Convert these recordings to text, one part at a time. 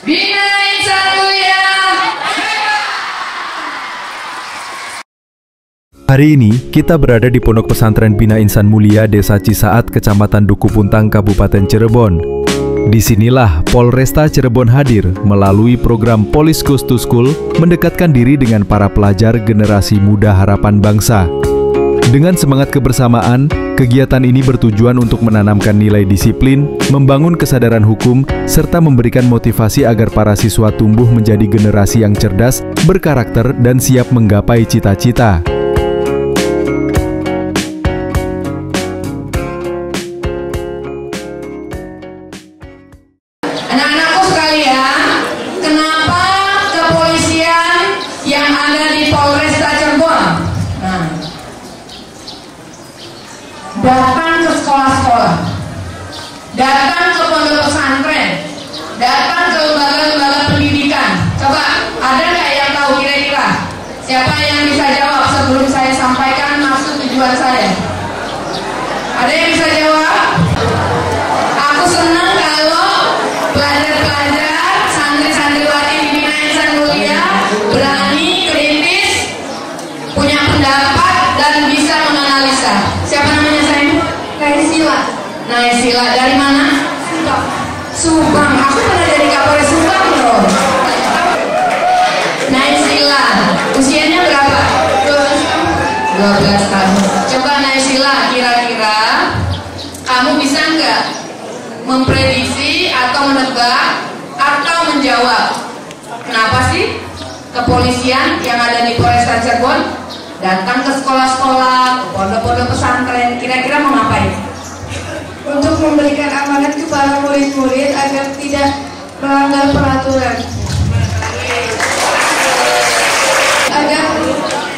Bina Insan Mulia. Hari ini kita berada di Pondok Pesantren Bina Insan Mulia, Desa Cisaat, Kecamatan Duku Puntang, Kabupaten Cirebon. Disinilah Polresta Cirebon hadir melalui program Police Goes to School mendekatkan diri dengan para pelajar generasi muda harapan bangsa. Dengan semangat kebersamaan, kegiatan ini bertujuan untuk menanamkan nilai disiplin, membangun kesadaran hukum, serta memberikan motivasi agar para siswa tumbuh menjadi generasi yang cerdas, berkarakter, dan siap menggapai cita-cita. Anak-anakku sekalian, kenapa kepolisian yang ada di Polresta Cirebon datang ke sekolah-sekolah, datang ke pondok pesantren, datang ke lembaga-lembaga pendidikan? Coba, ada nggak yang tahu kira-kira? Siapa yang bisa jawab sebelum saya sampaikan maksud tujuan saya? Ada yang bisa jawab? Aku senang kalau pelajar-pelajar, santri-santriwati di Bina Insan Mulia berani, kritis, punya pendapat, dan bisa menganalisa. Siapa namanya sayang? Naisila. Naisila dari mana? Subang. Subang. Aku pernah jadi Kapolres Subang loh. Naisila, usianya berapa? 12 tahun. Coba Naisila, kira-kira kamu bisa nggak memprediksi atau menebak atau menjawab kenapa sih kepolisian yang ada di Polresta Cirebon datang ke sekolah-sekolah, ke pondok-pondok pesantren? Kira-kira mau ngapain? Untuk memberikan amanat kepada murid-murid agar tidak melanggar peraturan, agar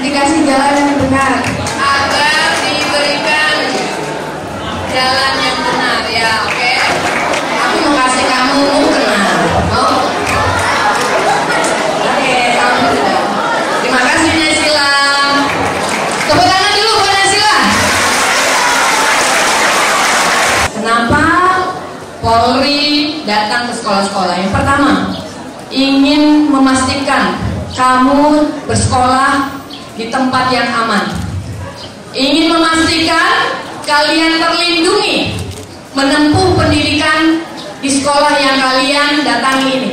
dikasih jalan yang benar, Agar diberikan jalan yang benar, ya, oke? Aku mau kasih kamu mukena, mau? Oke, kamu sudah. Terima kasih Naisila. Tepuk tangan dulu buat Naisila. Kenapa Polri datang ke sekolah-sekolah? Yang pertama, ingin memastikan kamu bersekolah di tempat yang aman. Ingin memastikan kalian terlindungi menempuh pendidikan di sekolah yang kalian datangi ini.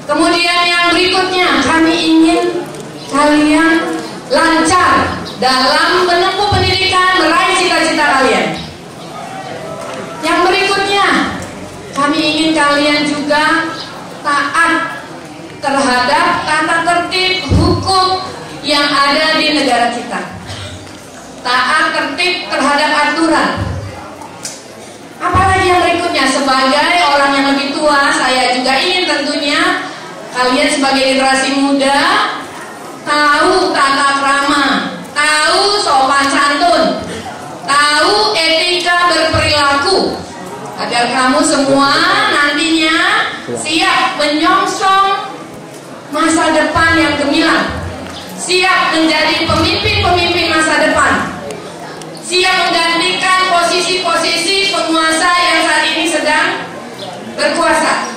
Kemudian yang berikutnya, kami ingin kalian lancar dalam menempuh pendidikan, meraih cita-cita kalian. Yang berikutnya, kami ingin kalian juga taat terhadap tata tertib hukum yang ada di negara kita. Taat tertib terhadap aturan. Apalagi yang berikutnya, sebagai orang yang lebih tua, saya juga ingin tentunya kalian sebagai generasi muda tahu tata krama, tahu sopan santun, tahu etika berperilaku, agar kamu semua nantinya siap menyongsong masa depan yang gemilang, siap menjadi pemimpin-pemimpin masa depan, siap menggantikan posisi-posisi penguasa yang saat ini sedang berkuasa,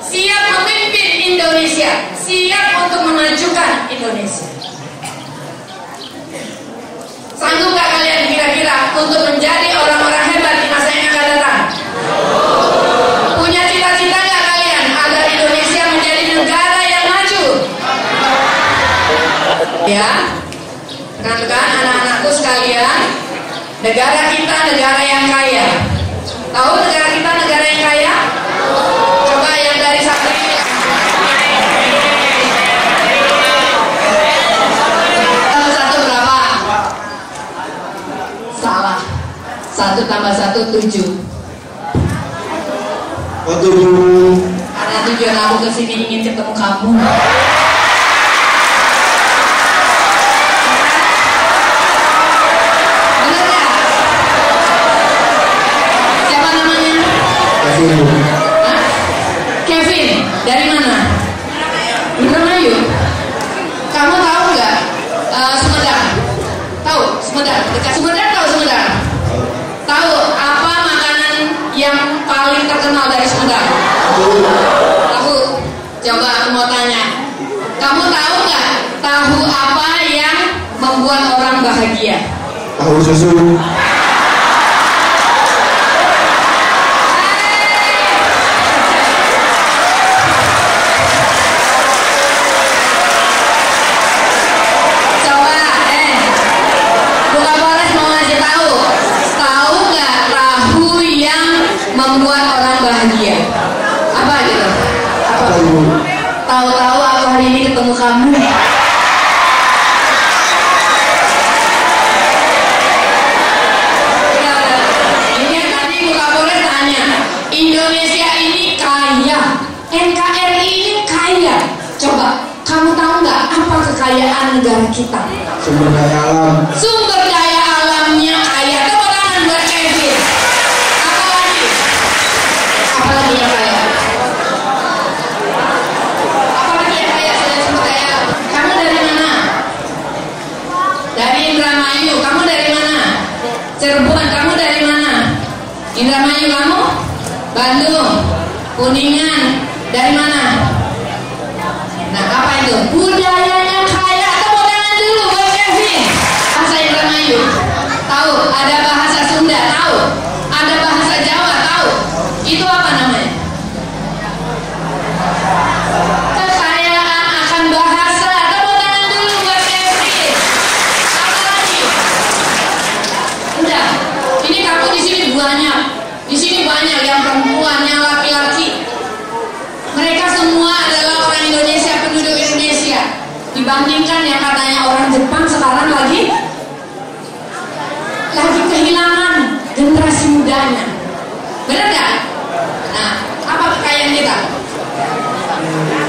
siap memimpin Indonesia, siap untuk memajukan Indonesia. Sanggup gak kalian kira-kira untuk menjadi orang-orang hebat di masa yang akan datang? Punya cita-cita gak kalian agar Indonesia menjadi negara yang maju? Ya, rekan-rekan, anak-anakku sekalian, negara kita negara yang kaya. Tahu negara kita negara yang kaya? Coba yang dari satu berapa? Salah. 1 tambah 1 7. Karena tujuan aku kesini ingin ketemu kamu. Bener ya? Siapa namanya? Hah? Kevin. Dari mana? Indramayu. Kamu tahu nggak Sumedang? Tahu Sumedang? Dekat Sumedang, tahu Sumedang? Tahu apa makanan yang paling terkenal dari Sumedang? Coba aku mau tanya, kamu tahu nggak tahu apa yang membuat orang bahagia? Tahu susu. Membuat orang bahagia apa gitu? Apa? Tahu-tahu aku hari ini ketemu kamu. Ini tadi Bu Kapolres tanya, Indonesia ini kaya, NKRI ini kaya. Coba kamu tahu nggak apa kekayaan negara kita? Sumber daya alam. Sumber daya alamnya kaya. Tepuk tangan buat Kevin. Apalagi yang kaya? Apalagi yang kaya selain sumber daya alam? Kamu dari mana? Dari Indramayu. Kamu dari mana? Cirebon. Kamu dari mana? Indramayu kamu? Bandung. Kuningan. Dari mana? Nah, apa itu? Budayanya kaya. Tepuk tangan dulu buat Kevin. Bahasa Indramayu tahu? Ada bahasa Sunda tahu? Ada bahasa Jawa tahu? Itu apa namanya? Kekayaan akan bahasa. Tepuk tangan dulu buat Kevin. Apa lagi? Udah. Ini kamu di sini banyak. Di sini banyak yang perempuan, yang laki-laki. Mereka semua adalah orang Indonesia, penduduk Indonesia. Dibandingkan yang katanya orang Jepang sekarang lagi kehilangan generasi mudanya. Benar nggak? Nah, apa kekayaan kita?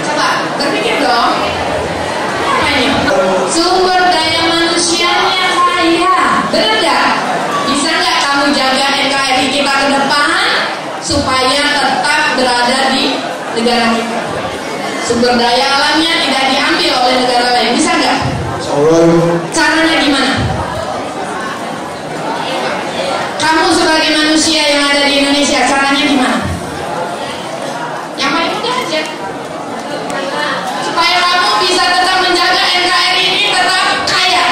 Coba berpikir dong. Apa ini? Sumber daya manusianya kaya. Benar nggak? Bisa nggak kamu jaga NKRI kita ke depan supaya tetap berada di negara kita? Sumber daya alamnya tidak diambil oleh negara lain. Bisa nggak? Caranya gimana? Kamu sebagai manusia yang ada di Indonesia, caranya gimana? Yang paling mudah aja. Supaya kamu bisa tetap menjaga NKRI ini tetap kaya,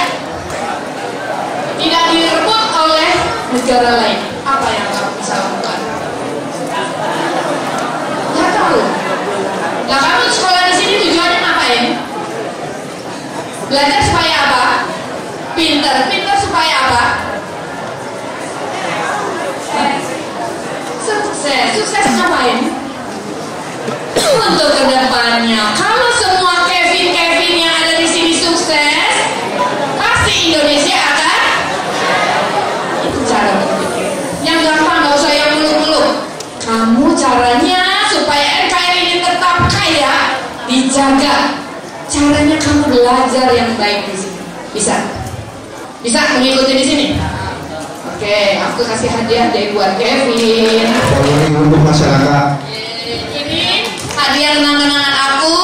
tidak direbut oleh negara lain. Apa yang kamu bisa lakukan? Nggak tahu. Nah, kamu sekolah di sini tujuannya ngapain? Belajar supaya apa? Pinter. Pinter supaya apa? Sukses ngapain? Untuk kedepannya. Kalau semua Kevin yang ada di sini sukses, pasti Indonesia akan. Itu cara berpikir. Yang gampang, nggak usah yang muluk-muluk. Kamu caranya supaya NKRI ini tetap kaya, dijaga. Caranya kamu belajar yang baik di sini. Bisa? Bisa mengikuti di sini? Oke, aku kasih hadiah deh buat Kevin. Ini untuk masyarakat. Ini hadiah kenang-kenangan aku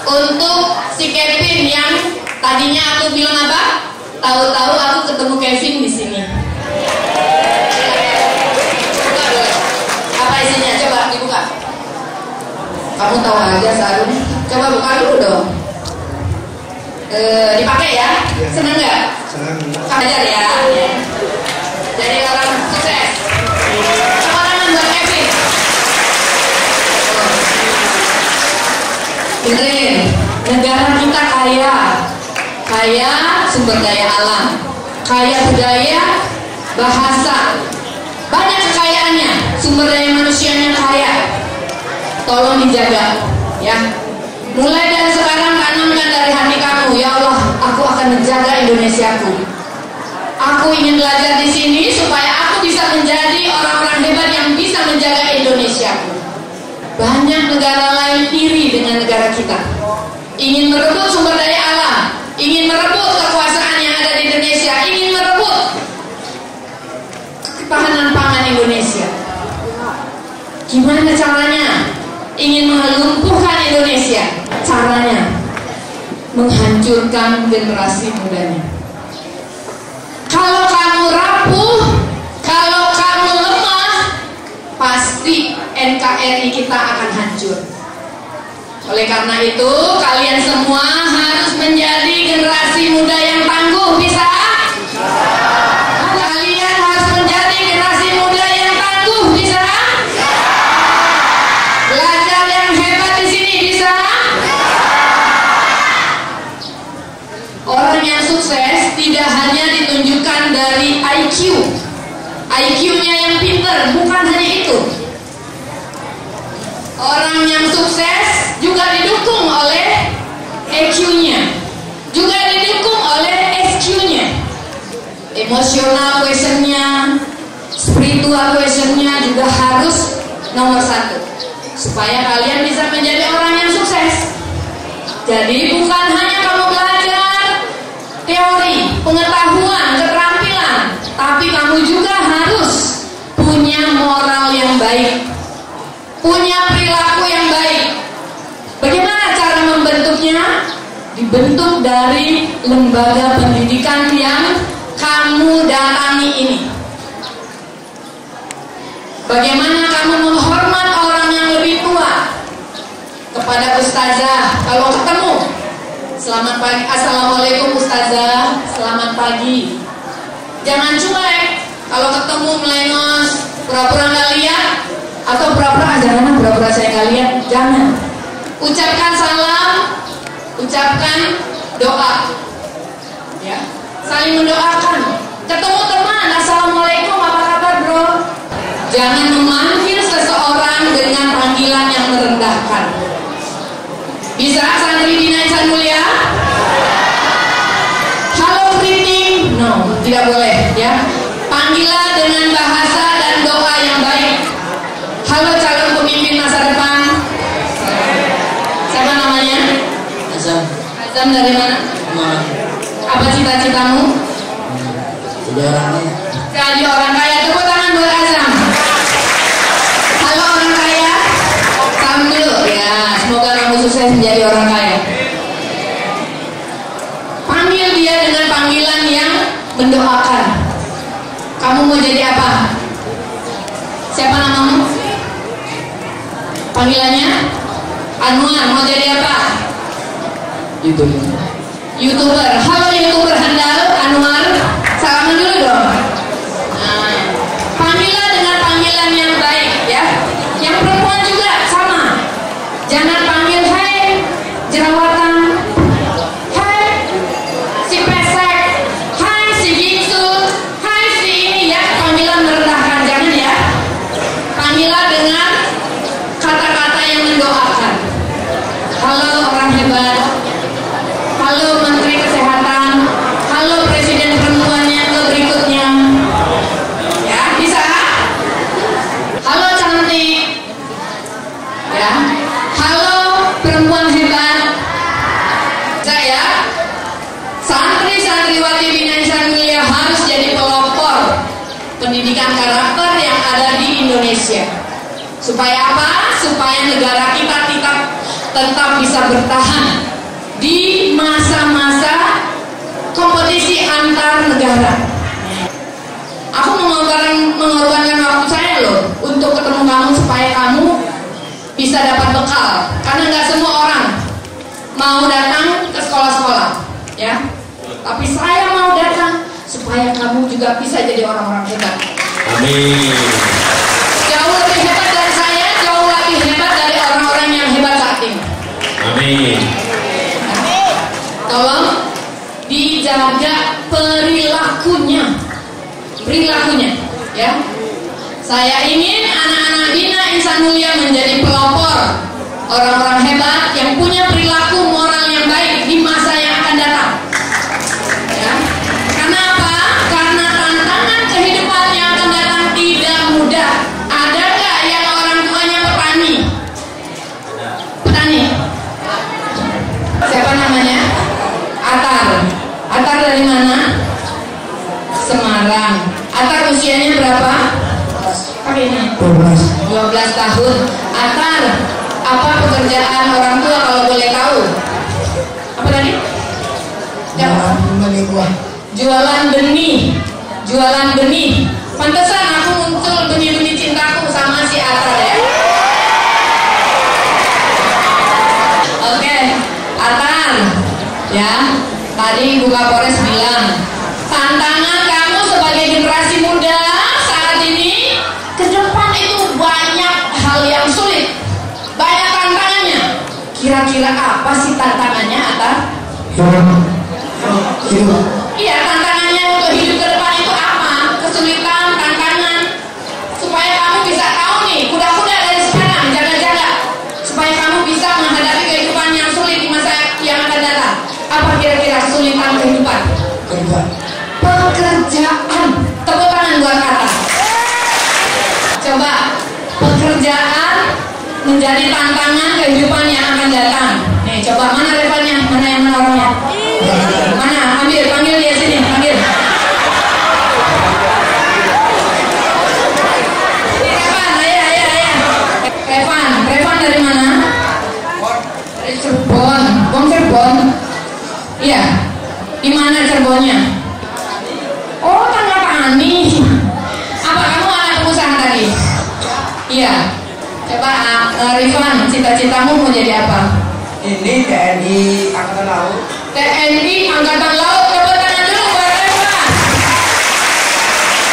untuk si Kevin yang tadinya aku bilang apa? Tahu-tahu aku ketemu Kevin di sini. Apa isinya? Coba dibuka. Kamu tahu aja sarung. Coba buka dulu dong. Dipakai ya? Senang nggak? Senang. Ajar ya. Jadi orang sukses. Tepuk tangan buat Kevin. Dengerin, negara kita kaya sumber daya alam, kaya budaya, bahasa, banyak kekayaannya. Sumber daya manusianya kaya. Tolong dijaga, ya. Mulai dari sekarang tanamkan dari hati kamu, ya Allah, aku akan menjaga Indonesiaku. Aku ingin belajar di sini supaya aku bisa menjadi orang-orang hebat yang bisa menjaga Indonesia. Banyak negara lain iri dengan negara kita, ingin merebut sumber daya alam, ingin merebut kekuasaan yang ada di Indonesia, ingin merebut ketahanan pangan Indonesia. Gimana caranya? Ingin melumpuhkan Indonesia. Caranya menghancurkan generasi mudanya. Kalau kamu rapuh, kalau kamu lemah, pasti NKRI kita akan hancur. Oleh karena itu, kalian semua harus menjadi generasi muda yang tangguh, bisa? Kalian harus menjadi generasi muda yang tangguh, bisa? Belajar yang hebat di sini, bisa? Orang yang sukses tidak hanya ditunjukkan dari IQ-nya yang pinter, bukan hanya itu. Orang yang sukses juga didukung oleh EQ-nya, juga didukung oleh SQ-nya, emotional quotient-nya, spiritual quotient-nya juga harus nomor 1 supaya kalian bisa menjadi orang yang sukses. Jadi bukan hanya kamu belajar teori, pengetahuan, keterampilan, tapi kamu juga harus punya moral yang baik, punya perilaku yang baik. Bagaimana cara membentuknya? Dibentuk dari lembaga pendidikan yang kamu datangi ini. Bagaimana kamu menghormat orang yang lebih tua? Kepada ustazah, kalau ketemu, selamat pagi, assalamualaikum ustazah, selamat pagi. Jangan cuek. Kalau ketemu melengos, pura-pura nggak lihat, atau pura-pura pura-pura saya nggak lihat, jangan. Ucapkan salam, ucapkan doa, ya, saling mendoakan. Ketemu teman, assalamualaikum, apa kabar bro? Jangan memanggil seseorang dengan panggilan yang merendahkan. Bisa santri Bina Insan Mulia? Halo greeting? No, tidak boleh, ya. Panggilan dengan bahasa dan doa yang baik. Halo calon pemimpin masa depan. Siapa namanya? Azam. Azam dari mana? Malang. Apa cita-citamu? Jadi orang kaya. Jadi orang kaya. Tepuk tangan buat Azam. Halo orang kaya. Salam dulu ya. Semoga kamu sukses menjadi orang kaya. Panggil dia dengan panggilan yang mendoakan. Kamu mau jadi apa? Siapa namamu? Panggilannya? Anwar, mau jadi apa? YouTuber. Halo YouTuber handal, Anwar. Salaman dulu dong. Nah, panggilan dengan panggilan yang baik, ya. Yang perempuan juga sama. Jangan panggil hai jerawatan, hai si pesek, hai si bingsu, hai si ini, ya. Panggilan merendahkan, jangan ya. Panggilan dengan kata-kata yang mendoakan. Halo orang hebat. Halo Menteri Kesehatan. Halo Presiden perempuan yang berikutnya. Ya, bisa? Halo cantik. Ya. Halo perempuan hebat. Bisa ya? Santri-santriwati Bina Insan Mulia harus jadi pelopor pendidikan karakter yang ada di Indonesia. Supaya apa? Supaya negara kita tetap bisa bertahan di masa-masa kompetisi antar negara. Aku mengorbankan waktu saya loh untuk ketemu kamu supaya kamu bisa dapat bekal. Karena nggak semua orang mau datang ke sekolah-sekolah, ya. Tapi saya mau datang supaya kamu juga bisa jadi orang-orang hebat. Amin. Jauh lebih hebat dari saya, jauh lebih hebat dari orang-orang yang hebat saat ini. Amin. Tolong dijaga perilakunya, ya. Saya ingin anak-anak Bina Insan Mulia menjadi pelopor orang-orang hebat yang punya perilaku moral yang baik di masa yang akan datang. Ya. Karena apa? Karena tantangan kehidupan yang akan datang tidak mudah. Ada nggak yang orang tuanya petani? Petani. Siapa namanya? Atar. Atar dari mana? Semarang. Atar usianya berapa? Pakai ini. 12 tahun. Atar, apa pekerjaan orang tua kalau boleh tahu? Apa tadi? Jualan benih. Jualan benih. Pantesan aku muncul benih-benih cintaku sama si Atar, ya. Ya, tadi Ibu Kapolres bilang tantangan kamu sebagai generasi muda saat ini ke depan itu banyak hal yang sulit, banyak tantangannya. Kira-kira apa sih tantangannya, Atta? Iya, tantangannya untuk hidup ke depan itu apa? Kesulitan, tantangan, supaya kamu bisa tahu nih, kuda-kuda dari sekarang, jaga-jaga, supaya kamu bisa menghadapi kehidupan yang sulit di masa yang akan datang. Apa kira-kira kesulitan kehidupan? Pekerjaan. Tepuk tangan buat Atta. Coba, pekerjaan menjadi tantangan kehidupan yang akan datang. Nih, coba mana levelnya? Mana yang mana orangnya? Mana? Ambil, panggil dia sini, panggil. Revan, ayah. Revan dari mana? Dari Cirebon. Bom Cirebon. Iya. Di mana Cirebonnya? Oh, Tangga Tani. Apa kamu anak pengusaha tadi? Iya. Coba Rifan, cita-citamu mau jadi apa? Ini TNI Angkatan Laut. TNI Angkatan Laut. Tepuk tangan dulu buat Rifan.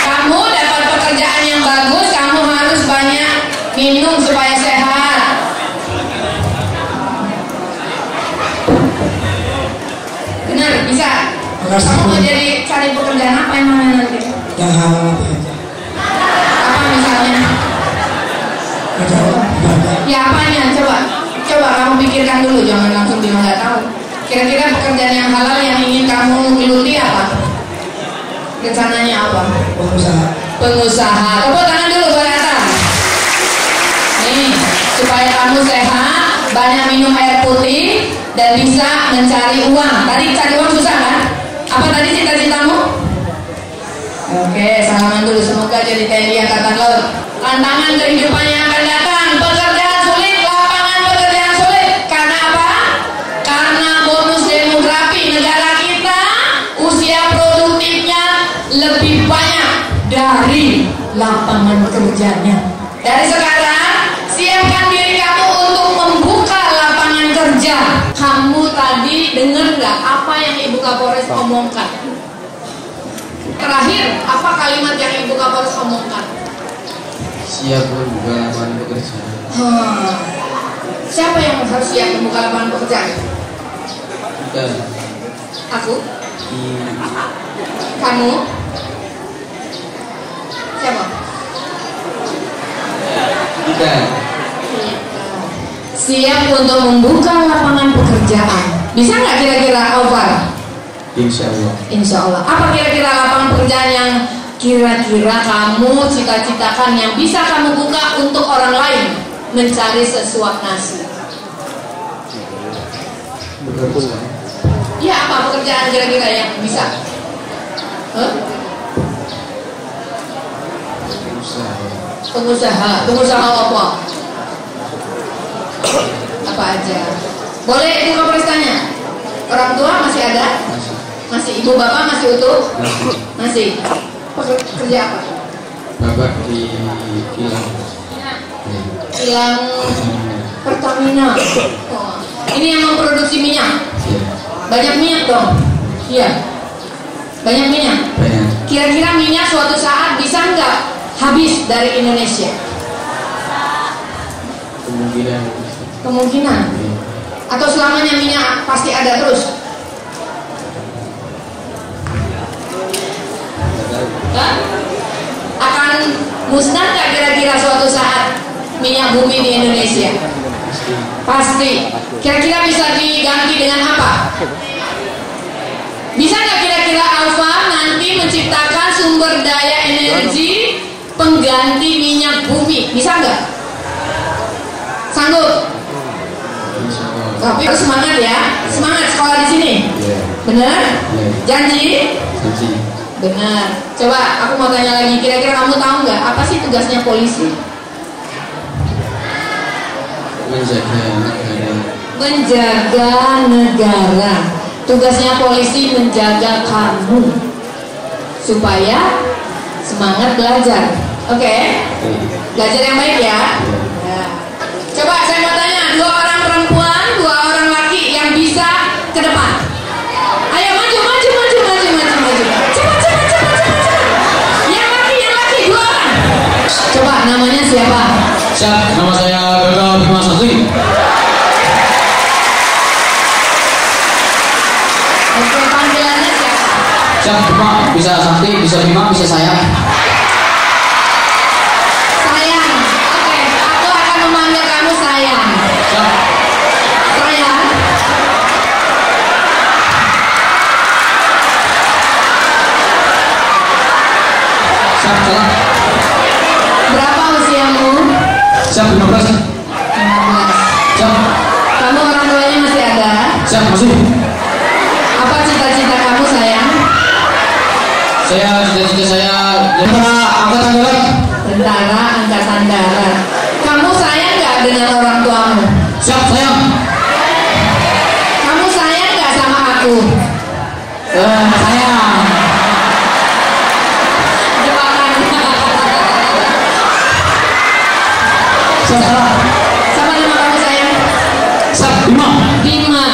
Kamu dapat pekerjaan yang bagus, kamu harus banyak minum supaya sehat. Benar, bisa. Kamu mau jadi cari pekerjaan apa yang mana nanti? Yang halal aja. Apa misalnya? Ya apanya? Coba kamu pikirkan dulu, jangan langsung bilang nggak tahu. Kira-kira pekerjaan yang halal yang ingin kamu geluti apa? Rencananya apa? Pengusaha. Tepuk tangan dulu buat Atta. Nih, supaya kamu sehat, banyak minum air putih dan bisa mencari uang. Tadi cari uang susah kan? Apa tadi cita-citamu? Oke, salaman dulu. Semoga jadi TNI Angkatan Laut. Tantangan kehidupan yang akan datang, pekerjaan sulit, lapangan pekerjaan sulit. Karena apa? Karena bonus demografi negara kita, usia produktifnya lebih banyak dari lapangan kerjanya. Dari sekarang, siapkan diri kamu untuk membuka lapangan kerja. Kamu tadi dengar nggak apa yang Ibu Kapolres omongkan? Terakhir, apa kalimat yang Ibu Kapolres omongkan? Siap membuka lapangan pekerjaan. Siapa yang harus siap membuka lapangan pekerjaan? Kita. Aku? Kamu? Siapa? Kita. Siap untuk membuka lapangan pekerjaan. Bisa nggak kira-kira Alvar? Insya Allah. Insya Allah. Apa kira-kira lapangan pekerjaan yang kira-kira kamu cita-citakan yang bisa kamu buka untuk orang lain mencari sesuap nasi? Ya, apa pekerjaan kira-kira yang bisa? Pengusaha apa? Apa aja? Boleh Ibu Kapolres tanya? Orang tua masih ada? Masih. Ibu bapak masih utuh? Masih. Kerja apa? Bapak di kilang. Kilang Pertamina. Oh. Ini yang memproduksi minyak. Banyak minyak dong? Iya. Banyak minyak. Kira-kira minyak suatu saat bisa nggak habis dari Indonesia? Kemungkinan. Atau selamanya minyak pasti ada terus? Akan musnah nggak kira-kira suatu saat minyak bumi di Indonesia? Pasti. Kira-kira bisa diganti dengan apa? Bisa nggak kira-kira Alfa nanti menciptakan sumber daya energi pengganti minyak bumi? Bisa nggak? Sanggup? Tapi harus semangat ya. Semangat sekolah di sini. Bener? Janji? Janji. Benar. Coba aku mau tanya lagi, kira-kira kamu tahu nggak apa sih tugasnya polisi? Menjaga negara. Menjaga negara. Tugasnya polisi menjaga kamu supaya semangat belajar. Oke? Belajar yang baik ya. Nah. Coba saya mau tanya, 2 orang perempuan, 2 orang laki yang bisa ke depan. siapa? Siap, nama saya Gagal Bima Sakti. Oke, panggilannya siapa? Siap, Bima, bisa Sakti, bisa Bima, bisa saya. Sayang. Oke, aku akan memanggil kamu sayang. Siap. Sayang. Siap, salah. Berapa usiamu? Siap, 15. 15. Siap. Kamu orang tuanya masih ada? Siap, masih. Apa cita-cita kamu sayang? Cita-cita saya tentara angkatan darat. Tentara Angkatan Darat. Kamu sayang nggak dengan orang tuamu? Siap, sayang. Kamu sayang nggak sama aku? Sayang. Jebakan. Siap, salah. Sama nama kamu sayang? Siap, Bima. Bima.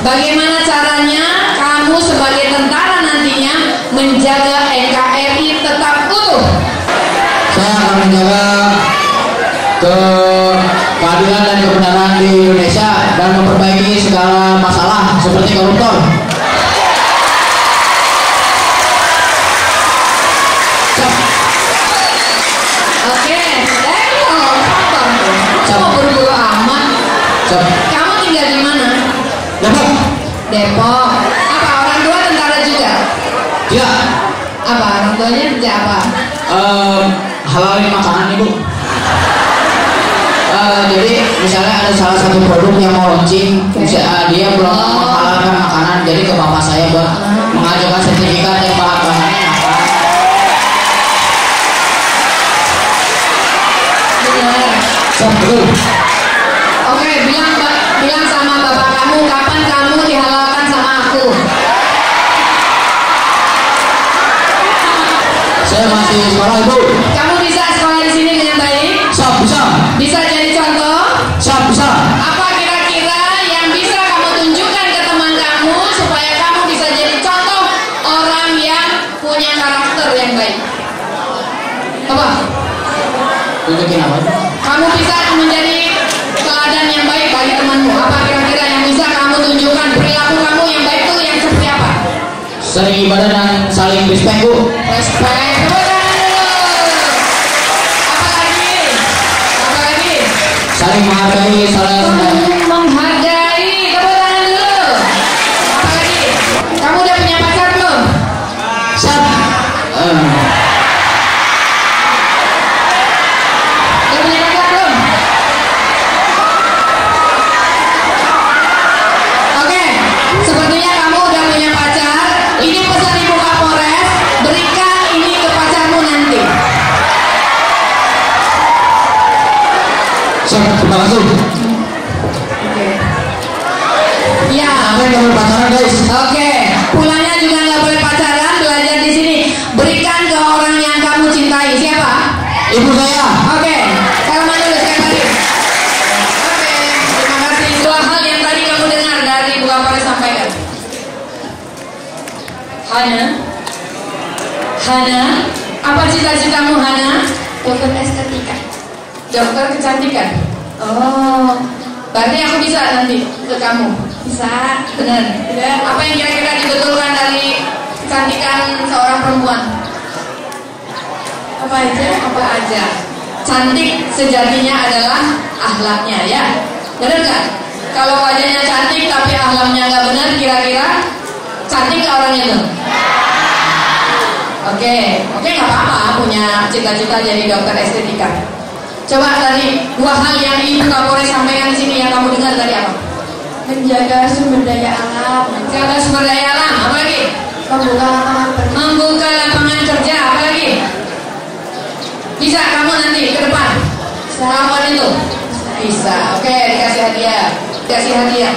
Bagaimana caranya kamu sebagai tentara nantinya menjaga NKRI tetap utuh? Saya akan menjaga keadilan dan kebenaran di Indonesia dan memperbaiki segala masalah seperti koruptor. Oke, kamu buru-buru amat. Kamu tinggal di mana? Depok. Apa orang tua tentara juga? Ya, Apa orang tuanya kerja apa? halalin makanan ibu. Jadi misalnya ada salah satu produk yang mau launching, dia belum menghalalkan makanan, jadi ke bapak saya buat mengajukan sertifikat dan bahan-bahannya apa. Benar. Betul. Oke, bilang sama bapak kamu kapan kamu dihalalkan sama aku. Saya masih sekolah ibu. Kamu bisa sekolah di sini dengan baik? Siap, bisa. Bisa jadi contoh? Siap, bisa. Apa kira-kira yang bisa kamu tunjukkan ke teman kamu supaya kamu bisa jadi contoh orang yang punya karakter yang baik? Apa? Tunjukin apa? Kamu bisa menjadi teladan yang baik bagi temanmu. Apa kira-kira yang bisa kamu tunjukkan perilaku kamu yang baik itu yang seperti apa? Sering ibadah dan saling respect bu. Respect. Tepuk tangan dulu. Apa lagi? Apa lagi? Saling menghargai, saling Menghargai. Tepuk tangan dulu. Apa lagi? Kamu udah punya pacar belum? siap. Udah punya pacar belum? Oke, sepertinya kamu udah punya pacar. Ini pesan Ibu Kapolres, berikan ini ke pacarmu nanti. Siap, terima kasih. Ya. Sampai jangan pacaran guys. Oke, pulangnya juga nggak boleh pacaran, belajar di sini. Berikan ke orang yang kamu cintai. Siapa? Ibu saya. Oke, salaman dulu sekali lagi. Oke, terima kasih. Dua hal yang tadi kamu dengar dari Ibu Kapolres sampaikan. Hana, apa cita-citamu Hana? Dokter estetika. Dokter kecantikan. Oh, berarti aku bisa nanti ke kamu. Bisa. Benar. Apa yang kira-kira dibetulkan dari kecantikan seorang perempuan? Apa aja? Apa aja? Cantik sejatinya adalah akhlaknya, ya. Benar nggak? Kalau wajahnya cantik tapi akhlaknya nggak benar, kira-kira cantik nggak orangnya tuh? Oke, nggak apa-apa punya cita-cita jadi dokter estetika. Coba tadi dua hal yang Ibu Kapolres sampaikan di sini yang kamu dengar tadi apa? Menjaga sumber daya alam. Menjaga sumber daya alam, apa lagi? Membuka Lapangan kerja, apa lagi? Bisa kamu nanti ke depan melakukan itu? Bisa. Oke, dikasih hadiah.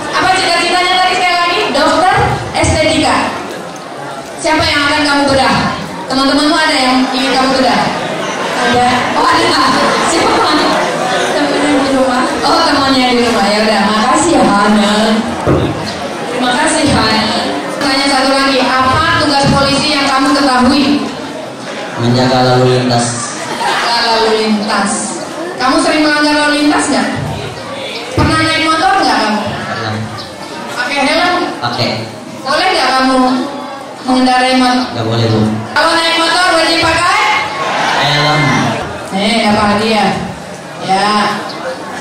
Apa cita-citanya tadi sekali lagi? Dokter estetika. Siapa yang akan kamu bedah? Teman-temanmu ada yang ingin kamu bedah? ada Oh ada. Siapa? temennya di rumah. Oh temannya di rumah. Ya udah. Makasih ya Hana. Terima kasih Hana. Tanya satu lagi. Apa tugas polisi yang kamu ketahui? Menjaga lalu lintas. Lalu lintas. lintas. Kamu sering melanggar lalu lintas nggak? Pernah naik motor nggak kamu? Pakai helm? Pakai. Boleh nggak kamu mengendarai motor? Nggak boleh, Bu. Kalau naik motor wajib pakai Helm. nih, dapat hadiah. Ya.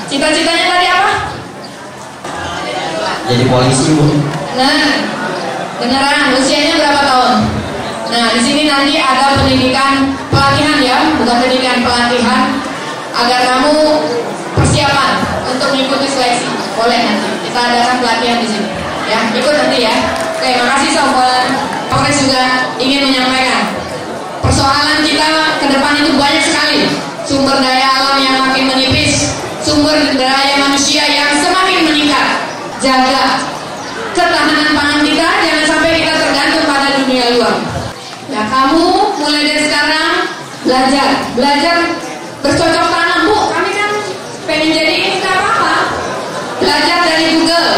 Cita-citanya tadi apa? Jadi polisi, Bu. Nah, beneran usianya berapa tahun? Nah, di sini nanti ada pendidikan pelatihan ya, bukan pendidikan pelatihan agar kamu persiapan untuk mengikuti seleksi. Boleh nanti kita adakan pelatihan di sini. Ya, ikut nanti ya. Oke, makasih Sobat. Polres juga ingin menyampaikan persoalan kita ke depan itu banyak sekali. Sumber daya alam yang makin menipis, sumber daya manusia yang semakin meningkat. Jaga ketahanan pangan kita, jangan sampai kita tergantung pada dunia luar. Ya, kamu mulai dari sekarang belajar bercocok tanam. Bu, kami kan pengen jadi ini, nggak apa-apa. Belajar dari Google,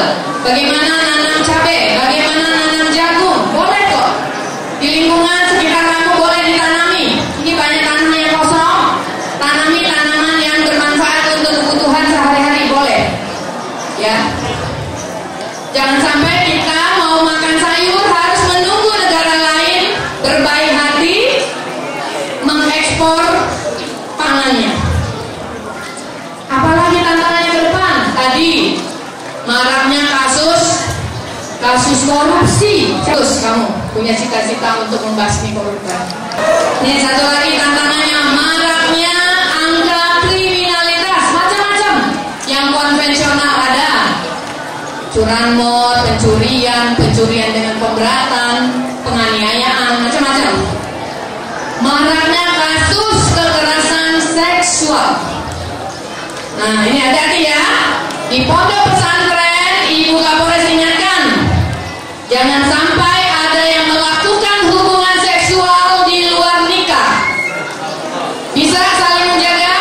bagaimana nanam cabai, bagaimana nanam jagung, boleh kok. Di lingkungan sekitar kamu boleh ditanami. Ini banyak tanaman yang kosong, tanami tanaman yang bermanfaat untuk kebutuhan sehari-hari, boleh. Ya. Jangan sampai kita mau makan sayur harus menunggu negara lain berbaik hati mengekspor pangannya. Apalagi tantangannya ke depan? Tadi maraknya kasus korupsi. Terus kamu punya cita-cita untuk membasmi korupsi. Ini satu lagi tantangannya, maraknya angka kriminalitas macam-macam. Yang konvensional ada curanmor, pencurian dengan pemberatan, penganiayaan, macam-macam. Maraknya kasus kekerasan seksual. Nah, ini hati-hati ya. Di pondok pesantren, Ibu Kapolres ingatkan, jangan sampai ada yang melakukan hubungan seksual di luar nikah. Bisa saling menjaga?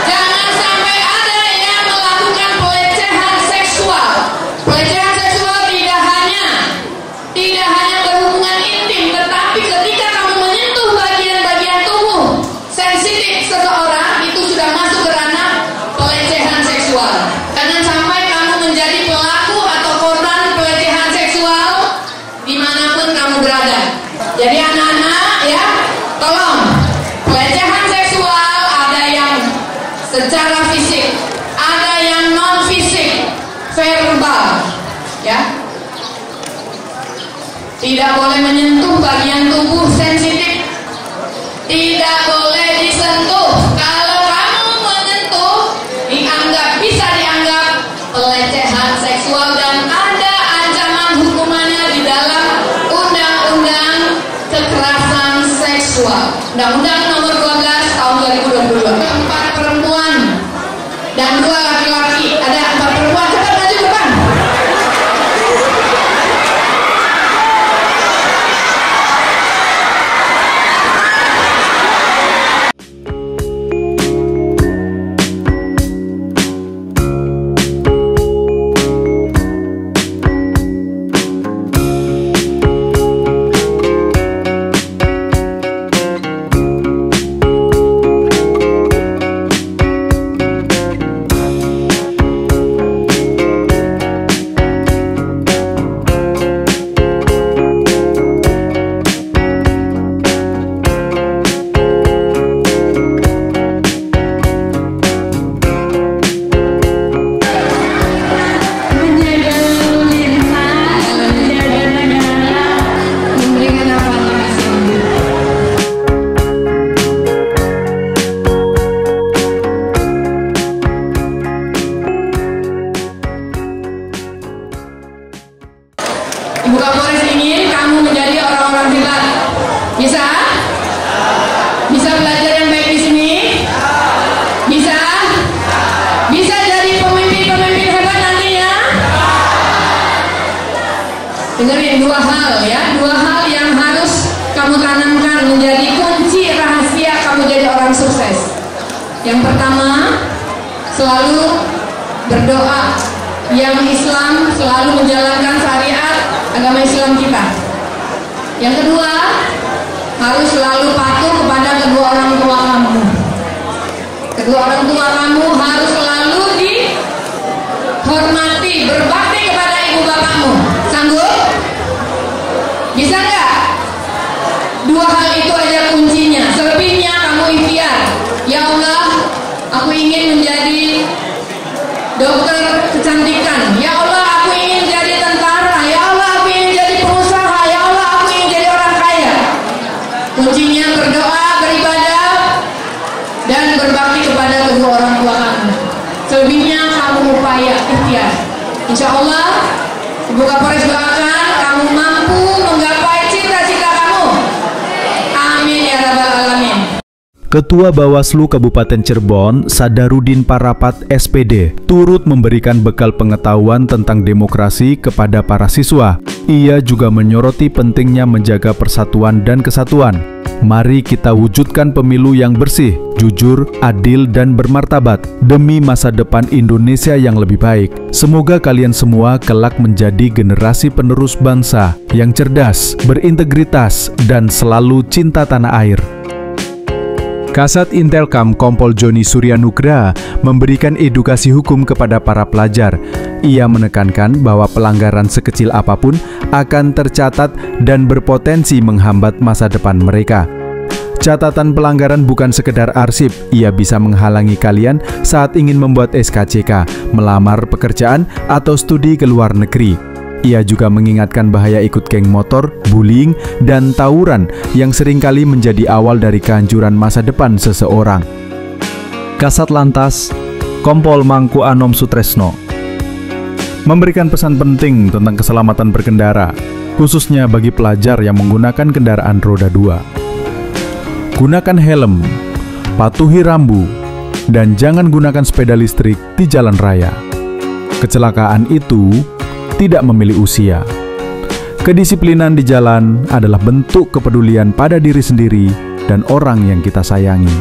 Jangan sampai ada yang melakukan pelecehan seksual. Pelecehan seksual tidak hanya berhubungan intim, tetapi ketika kamu menyentuh bagian-bagian tubuh sensitif seseorang, itu sudah masuk ke ranah pelecehan seksual. Jangan sampai kamu menjadi pelaku atau korban pelecehan seksual dimanapun kamu berada. Jadi anak-anak ya, tolong, pelecehan seksual ada yang secara fisik, ada yang non fisik, verbal, ya. Tidak boleh menyentuh bagian tubuh sensitif, tidak boleh disentuh. Kalau kamu menyentuh, bisa dianggap pelecehan seksual dan ada ancaman hukumannya di dalam Undang-Undang Kekerasan Seksual, Undang-Undang Nomor 12 Tahun 2022. 4 perempuan dan 2 laki-laki. Ada 4 perempuan, cepat maju ke depan. Ibu Kapolres ingin kamu menjadi orang-orang hebat. Bisa? Bisa belajar yang baik di sini? Bisa? Bisa jadi pemimpin-pemimpin hebat nantinya? Dengerin 2 hal ya, 2 hal yang harus kamu tanamkan menjadi kunci rahasia kamu jadi orang sukses. Yang pertama, selalu berdoa. Yang Islam selalu menjalankan syariat agama Islam kita. Yang kedua, harus selalu patuh kepada kedua orang tua kamu. Kedua orang tua kamu harus selalu dihormati, berbakti kepada ibu bapakmu. Sanggup? Bisa nggak? Dua hal itu aja kuncinya. Selebihnya kamu ikhtiar. Ya Allah, aku ingin menjadi dokter kecantikan. Ya Allah, aku ingin jadi tentara. Ya Allah, aku ingin jadi pengusaha. Ya Allah, aku ingin jadi orang kaya. Kuncinya berdoa, beribadah, dan berbakti kepada kedua orang tua kamu. Selebihnya kamu upaya ikhtiar. Insya Allah, Ibu Kapolres doakan kamu mampu menggapai cita-cita kamu. Amin ya rabbal alamin. Ketua Bawaslu Kabupaten Cirebon, Sadarudin Parapat SPD, turut memberikan bekal pengetahuan tentang demokrasi kepada para siswa. Ia juga menyoroti pentingnya menjaga persatuan dan kesatuan. Mari kita wujudkan pemilu yang bersih, jujur, adil, dan bermartabat demi masa depan Indonesia yang lebih baik. Semoga kalian semua kelak menjadi generasi penerus bangsa yang cerdas, berintegritas, dan selalu cinta tanah air. Kasat Intelkam Kompol Joni Suryanugra memberikan edukasi hukum kepada para pelajar. Ia menekankan bahwa pelanggaran sekecil apapun akan tercatat dan berpotensi menghambat masa depan mereka. Catatan pelanggaran bukan sekedar arsip, ia bisa menghalangi kalian saat ingin membuat SKCK, melamar pekerjaan, atau studi ke luar negeri. Ia juga mengingatkan bahaya ikut geng motor, bullying, dan tawuran yang seringkali menjadi awal dari kehancuran masa depan seseorang. Kasat Lantas, Kompol Mangku Anom Sutresno, memberikan pesan penting tentang keselamatan berkendara, khususnya bagi pelajar yang menggunakan kendaraan roda 2. Gunakan helm, patuhi rambu, dan jangan gunakan sepeda listrik di jalan raya. Kecelakaan itu tidak memilih usia. Kedisiplinan di jalan adalah bentuk kepedulian pada diri sendiri dan orang yang kita sayangi.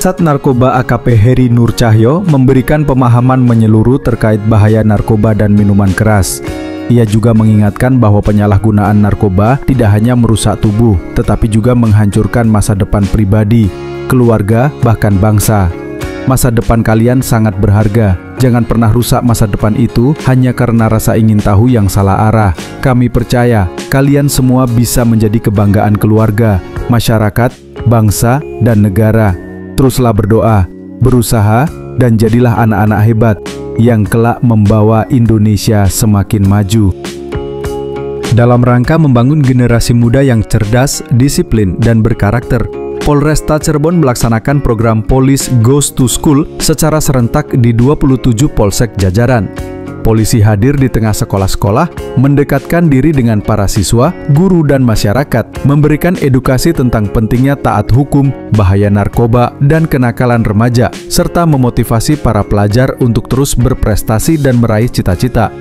Sat Narkoba AKP Heri Nur Cahyo memberikan pemahaman menyeluruh terkait bahaya narkoba dan minuman keras. Ia juga mengingatkan bahwa penyalahgunaan narkoba tidak hanya merusak tubuh, tetapi juga menghancurkan masa depan pribadi, keluarga, bahkan bangsa. Masa depan kalian sangat berharga. Jangan pernah rusak masa depan itu hanya karena rasa ingin tahu yang salah arah. Kami percaya kalian semua bisa menjadi kebanggaan keluarga, masyarakat, bangsa, dan negara. Teruslah berdoa, berusaha, dan jadilah anak-anak hebat yang kelak membawa Indonesia semakin maju. Dalam rangka membangun generasi muda yang cerdas, disiplin, dan berkarakter, Polresta Cirebon melaksanakan program Polis Goes to School secara serentak di 27 polsek jajaran. Polisi hadir di tengah sekolah-sekolah, mendekatkan diri dengan para siswa, guru, dan masyarakat, memberikan edukasi tentang pentingnya taat hukum, bahaya narkoba, dan kenakalan remaja, serta memotivasi para pelajar untuk terus berprestasi dan meraih cita-cita.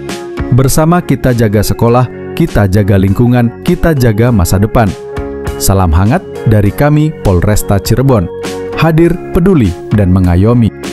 Bersama kita jaga sekolah, kita jaga lingkungan, kita jaga masa depan. Salam hangat dari kami Polresta Cirebon. Hadir, peduli, dan mengayomi.